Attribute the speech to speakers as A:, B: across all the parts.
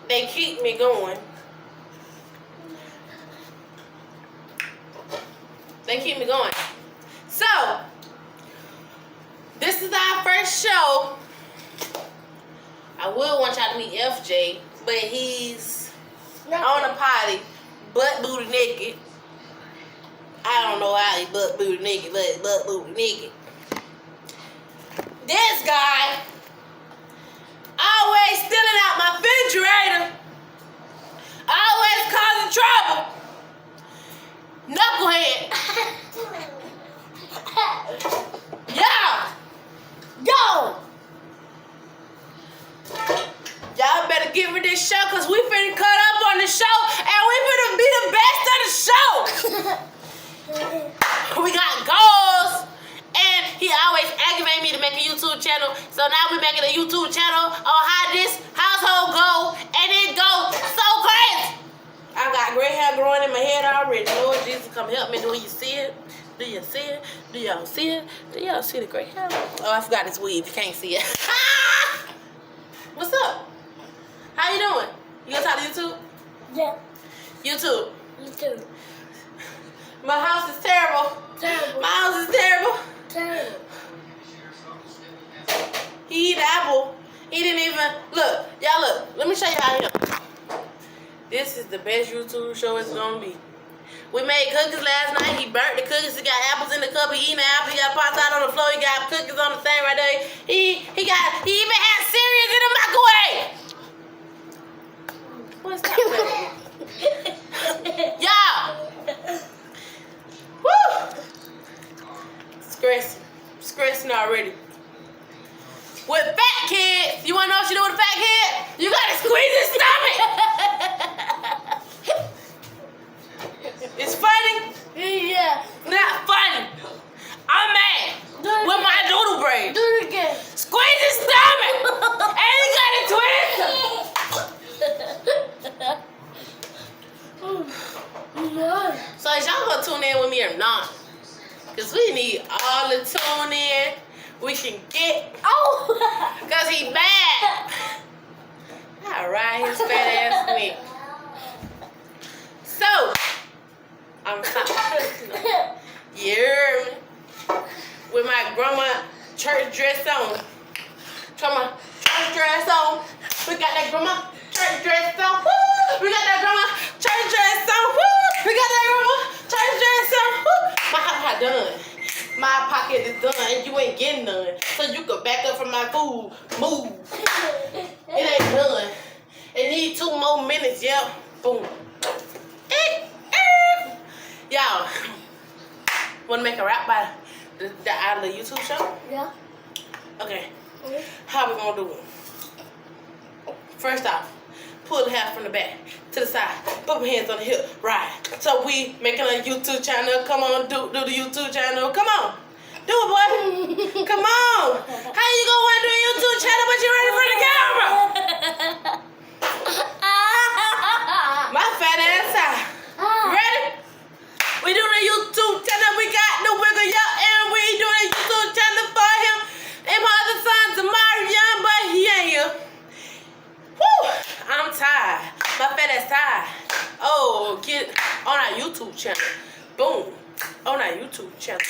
A: they keep me going. They keep me going. So, this is our first show. I would want y'all to meet FJ, but he's on a potty, butt booty naked. I don't know how he butt booty naked, but butt booty naked. This guy always stealing out my refrigerator. Always causing trouble. Knucklehead. Yeah. Go. Y'all better get with this show, cause we finna cut up on the show and we finna be the best of the show. We got goals. And he always aggravated me to make a YouTube channel. So now we're making a YouTube channel on how this household go. And it go so crazy. I got gray hair growing in my head already. Lord Jesus, come help me. Do you see it? Do you see it? Do y'all see it? Do y'all see the gray hair? Oh, I forgot this weave. You can't see it. What's up? How you doing? You gonna talk to YouTube?
B: Yeah.
A: YouTube.
B: YouTube.
A: My house is terrible.
B: Terrible.
A: My house is terrible.
B: Terrible.
A: He eat apple. He didn't even look. Y'all look. Let me show you how he. This is the best YouTube show it's gonna be. We made cookies last night. He burnt the cookies. He got apples in the cup. He eating the apple. He got pots out on the floor. He got cookies on the thing right there. He even had cereals in the microwave. What's that? Y'all. Woo. Stressing already. With fat kids, you wanna know what you do with a fat kid? You gotta squeeze his stomach. It's funny?
B: Yeah.
A: Not funny. I'm mad. With my doodle braid.
B: Do it again.
A: Squeeze his stomach. And he got a twist. So is y'all gonna tune in with me or not? Cause we need all the tune in we can get.
B: Oh.
A: Cause he bad. I ride his fat ass neck. So I'm you heard me? With my grandma church dress on. Grandma church dress on. We got that grandma church dress on. Woo! We got that grandma church dress on. Woo! We got that grandma church dress on. Woo! My hot done. My pocket is done and you ain't getting none. So you can back up from my food. Move. It ain't done. It needs 2 more minutes, yeah. Boom. Y'all, wanna make a rap by the out of the YouTube show?
B: Yeah.
A: Okay. How we gonna do it? First off, pull the hair from the back to the side. Put my hands on the hip. Right. So we making a YouTube channel. Come on, do the YouTube channel. Come on. Do it, boy. Come on. How you gonna wanna do a YouTube channel but you ready for the camera? My fat ass side. Ready? We doing a YouTube channel. We got the wiggle, y'all, and we doing a YouTube channel for him. And my other son's Amarion, but he ain't here. Woo! I'm tired. My fat ass tired. Oh, get on our YouTube channel. Boom. On our YouTube channel.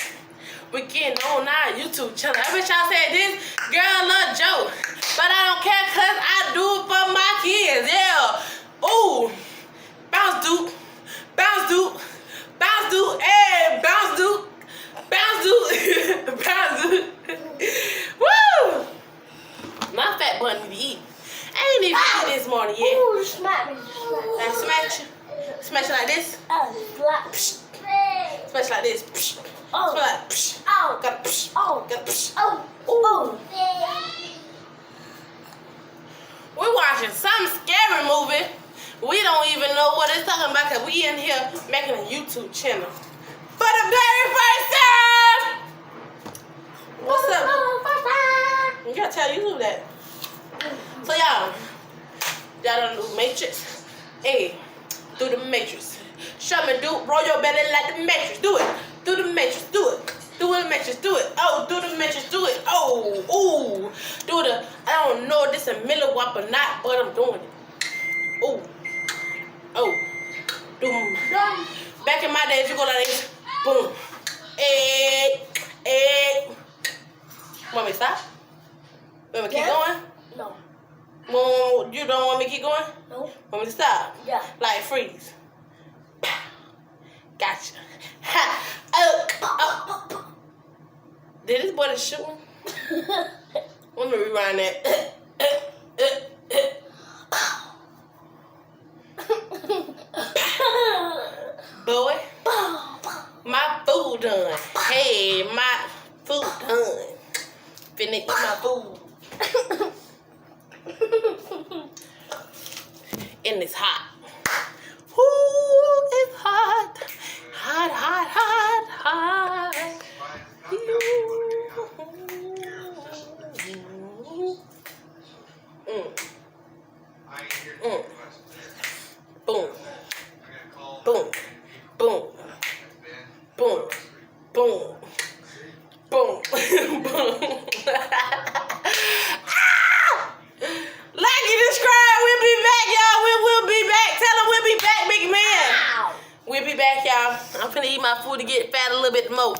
A: We getting on our YouTube channel. I wish y'all said this girl love Joe. But I don't care cause I do it for my kids. Yeah. Ooh. Bounce Duke. Bounce Duke. Bounce Duke. Hey, bounce Duke. Bounce Duke. Bounce Duke. Woo! My fat butt need to eat. I ain't even eat this morning yet.
B: Ooh, smack me.
A: I smash you. Smash you like this.
B: Slap.
A: Smash like this.
B: Oh.
A: Smash like psh.
B: Oh.
A: Got psh.
B: Oh.
A: Got psh.
B: Oh. Oh.
A: We're watching some scary movie. We don't even know what it's talking about because we in here making a YouTube channel. For the very first time! What's up? You gotta tell YouTube that. So y'all done do Matrix. Hey, do the Matrix. Show me, roll your belly like the Matrix. Do it. Do the Matrix. Do it. Do the Matrix. Do it. Oh, do the Matrix. Do it. Oh, ooh. Do the, I don't know if this a milliwatt or not, but I'm doing it. Oh. Oh. Boom. Back in my days, you go like this. Boom. Egg. Egg. Want me to stop? Want me to keep going?
B: No.
A: You don't want me to keep going?
B: No.
A: Want me to stop?
B: Yeah.
A: Like freeze. Gotcha. Ha. Oh. Did this boy just shoot me? Let me rewind that. Boy, my food done. Hey, my food done. Finna eat my food. And it's hot. Woo, it's hot. Hot, hot, hot, hot. Boom. Boom. Boom. Boom. Boom. Boom. Boom. Like and subscribe. We'll be back, y'all. We'll be back. Tell them we'll be back, big man.
B: Ow.
A: We'll be back, y'all. I'm finna eat my food to get fat a little bit more.